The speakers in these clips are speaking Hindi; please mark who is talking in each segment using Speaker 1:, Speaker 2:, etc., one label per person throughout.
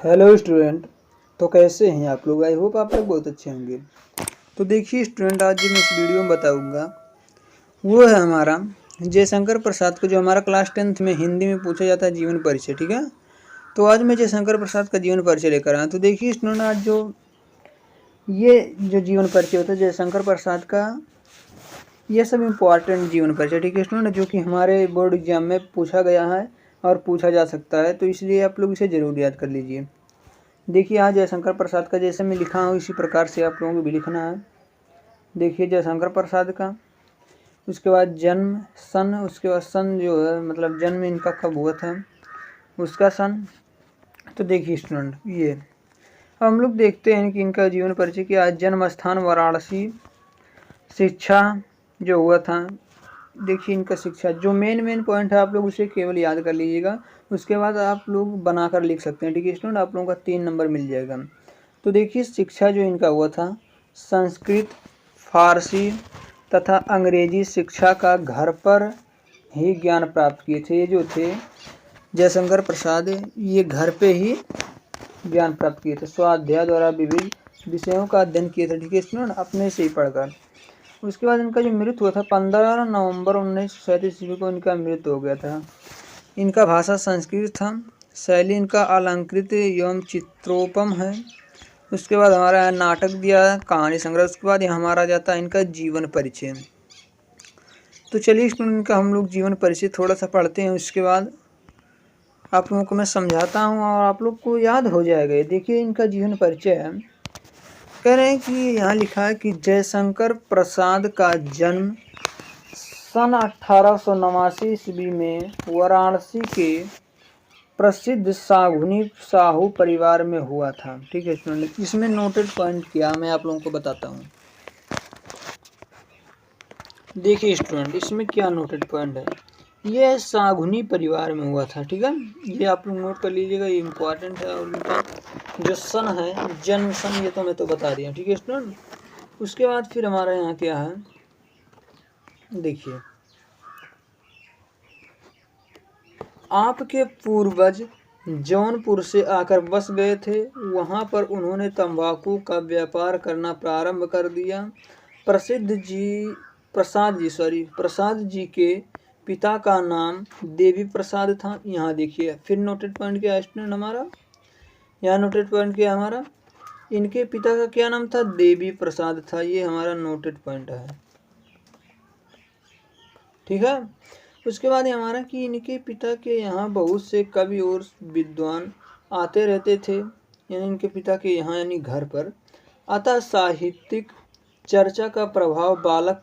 Speaker 1: Hello student. तो कैसे हैं आप लोग? आई होप आप लोग बहुत अच्छे होंगे। तो देखिए स्टूडेंट, आज जो मैं इस वीडियो में बताऊंगा वो है हमारा जयशंकर प्रसाद का, जो हमारा क्लास 10th में हिंदी में पूछा जाता है जीवन परिचय। ठीक है, तो आज मैं जयशंकर प्रसाद का जीवन परिचय लेकर आया। तो देखिए स्टूडेंट, आज ये जो जीवन परिचय होता है जयशंकर प्रसाद का, ये सब इम्पोर्टेंट जीवन परिचय, ठीक है स्टूडेंट, जो कि हमारे बोर्ड एग्जाम में पूछा गया है और पूछा जा सकता है, तो इसलिए आप लोग इसे ज़रूर याद कर लीजिए। देखिए आज जयशंकर प्रसाद का जैसे मैं लिखा हूँ इसी प्रकार से आप लोगों को भी लिखना है। देखिए जयशंकर प्रसाद का, उसके बाद जन्म सन, उसके बाद सन जो है मतलब जन्म इनका कब हुआ था उसका सन। तो देखिए स्टूडेंट, ये हम लोग देखते हैं कि इनका जीवन परिचय क्या। जन्म स्थान वाराणसी, शिक्षा जो हुआ था, देखिए इनका शिक्षा जो मेन पॉइंट है आप लोग उसे केवल याद कर लीजिएगा, उसके बाद आप लोग बनाकर लिख सकते हैं। ठीक है स्टूडेंट, आप लोगों का 3 नंबर मिल जाएगा। तो देखिए शिक्षा जो इनका हुआ था, संस्कृत, फारसी तथा अंग्रेजी शिक्षा का घर पर ही ज्ञान प्राप्त किए थे। ये जो थे जयशंकर प्रसाद, ये घर पे ही ज्ञान प्राप्त किए थे। स्वाध्याय द्वारा विविध विषयों का अध्ययन किए थे। ठीक है स्टूडेंट, अपने से ही पढ़कर। उसके बाद इनका जो मृत्यु हुआ था 15 नवंबर 1937 ईस्वी को इनका मृत्यु हो गया था। इनका भाषा संस्कृत था। शैली इनका अलंकृत एवं चित्रोपम है। उसके बाद हमारा नाटक दिया, कहानी संग्रह। उसके बाद यहाँ हमारा जाता है इनका जीवन परिचय। तो चलिए स्टूडेंट, इनका हम लोग जीवन परिचय थोड़ा सा पढ़ते हैं, उसके बाद आप लोगों को मैं समझाता हूँ और आप लोग को याद हो जाएगा। देखिए इनका जीवन परिचय है, कह रहे हैं कि यहाँ लिखा है कि जयशंकर प्रसाद का जन्म सन 1889 ईस्वी में वाराणसी के प्रसिद्ध सागुनी साहू परिवार में हुआ था। ठीक है स्टूडेंट, इसमें नोटेड पॉइंट क्या मैं आप लोगों को बताता हूँ। देखिए स्टूडेंट, इसमें क्या नोटेड पॉइंट है, ये सागुनी परिवार में हुआ था। ठीक है, ये आप लोग नोट कर लीजिएगा, ये इम्पोर्टेंट है। और इनका जो सन है, जन्म सन, ये तो मैं तो बता दिया। ठीक है स्टूडेंट, उसके बाद फिर हमारा यहाँ क्या है, देखिए आपके पूर्वज जौनपुर से आकर बस गए थे। वहां पर उन्होंने तंबाकू का व्यापार करना प्रारंभ कर दिया। प्रसाद जी के पिता का नाम देवी प्रसाद था। यहाँ देखिए फिर नोटेड पॉइंट क्या है स्टूडेंट हमारा, यहाँ नोटेड पॉइंट क्या है हमारा, इनके पिता का क्या नाम था, देवी प्रसाद था। ये हमारा नोटेड पॉइंट है। ठीक है, उसके बाद हमारा कि इनके पिता के यहाँ बहुत से कवि और विद्वान आते रहते थे, यानी इनके पिता के यहाँ यानी घर पर। अतः साहित्यिक चर्चा का प्रभाव बालक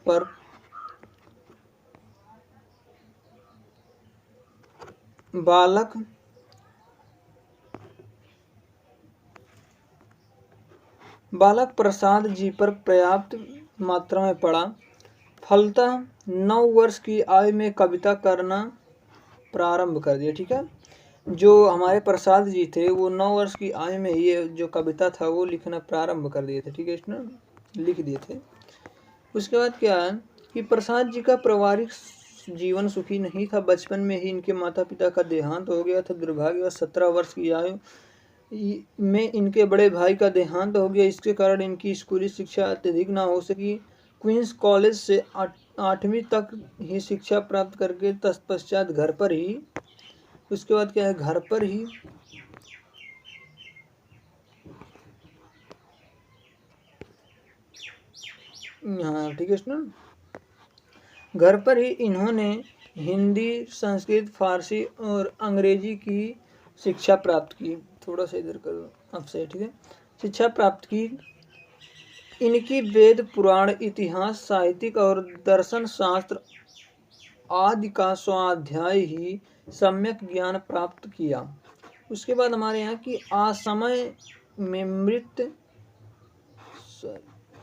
Speaker 1: प्रसाद जी पर पर्याप्त मात्रा में पड़ा। फलतः 9 वर्ष की आयु में कविता करना प्रारंभ कर दिया। ठीक है, जो हमारे प्रसाद जी थे वो 9 वर्ष की आयु में ये जो कविता था वो लिखना प्रारंभ कर दिए थे। ठीक है स्टूडेंट, लिख दिए थे। उसके बाद क्या है कि प्रसाद जी का पारिवारिक जीवन सुखी नहीं था। बचपन में ही इनके माता पिता का देहांत हो गया था। दुर्भाग्यवश 17 वर्ष की आयु में इनके बड़े भाई का देहांत हो गया। इसके कारण इनकी स्कूली शिक्षा अत्यधिक ना हो सकी। क्वींस कॉलेज से 8वीं तक ही शिक्षा प्राप्त करके तत्पश्चात घर पर ही, उसके बाद क्या है, घर पर ही हाँ ठीक है स्टूडेंट, घर पर ही इन्होंने हिंदी, संस्कृत, फारसी और अंग्रेजी की शिक्षा प्राप्त की। थोड़ा सा इधर करो आपसे। ठीक है, शिक्षा प्राप्त की। इनकी वेद, पुराण, इतिहास, साहित्यिक और दर्शन शास्त्र आदि का स्वाध्याय ही सम्यक ज्ञान प्राप्त किया। उसके बाद हमारे यहाँ की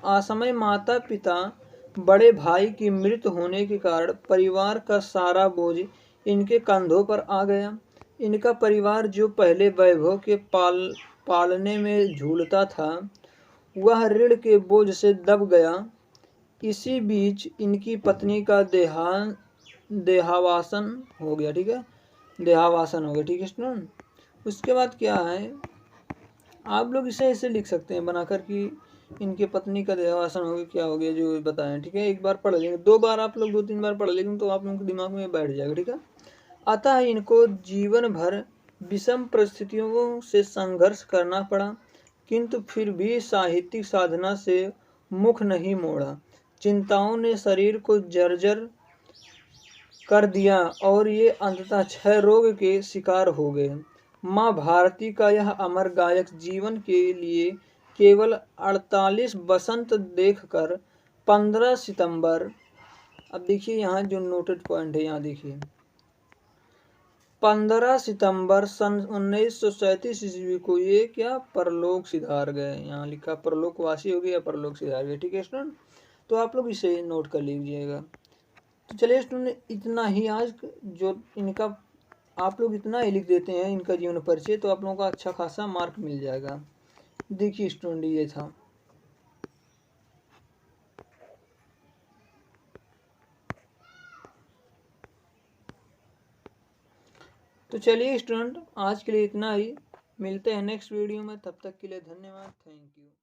Speaker 1: असमय माता पिता बड़े भाई की मृत्यु होने के कारण परिवार का सारा बोझ इनके कंधों पर आ गया। इनका परिवार जो पहले वैभव के पालने में झूलता था, वह ऋण के बोझ से दब गया। इसी बीच इनकी पत्नी का देहावासन हो गया। ठीक है, देहावासन हो गया। ठीक है स्टूडेंट, उसके बाद क्या है आप लोग इसे ऐसे लिख सकते हैं बनाकर कि इनके पत्नी का देहावसान हो गया, क्या हो गया जो बताएं, ठीक है। एक बार पढ़ लेंगे, 2 बार आप लोग 2-3 बार पढ़ लेंगे तो आप लोगों के दिमाग में बैठ जाएगा, ठीक है। अतः इनको जीवन भर विषम परिस्थितियों से संघर्ष करना पड़ा, किंतु फिर भी साहित्यिक साधना से मुख नहीं मोड़ा। चिंताओं ने शरीर को जर्जर कर दिया और ये अंततः क्षय रोग के शिकार हो गए। माँ भारती का यह अमर गायक जीवन के लिए केवल 48 बसंत देखकर 15 सितंबर, अब देखिए यहाँ जो नोटेड पॉइंट है, यहाँ देखिए 15 सितंबर सन 1937 ईस्वी को ये क्या परलोक सिधार गए। यहाँ लिखा परलोकवासी हो गए या परलोक सिधार गए, ठीक है स्टूडेंट। तो आप लोग इसे नोट कर लीजिएगा। तो चलिए स्टूडेंट, इतना ही आज जो इनका आप लोग इतना ही लिख देते हैं इनका जीवन परिचय, तो आप लोगों का अच्छा खासा मार्क मिल जाएगा। देखिए स्टूडेंट, ये था। तो चलिए स्टूडेंट, आज के लिए इतना ही। मिलते हैं नेक्स्ट वीडियो में, तब तक के लिए धन्यवाद, थैंक यू।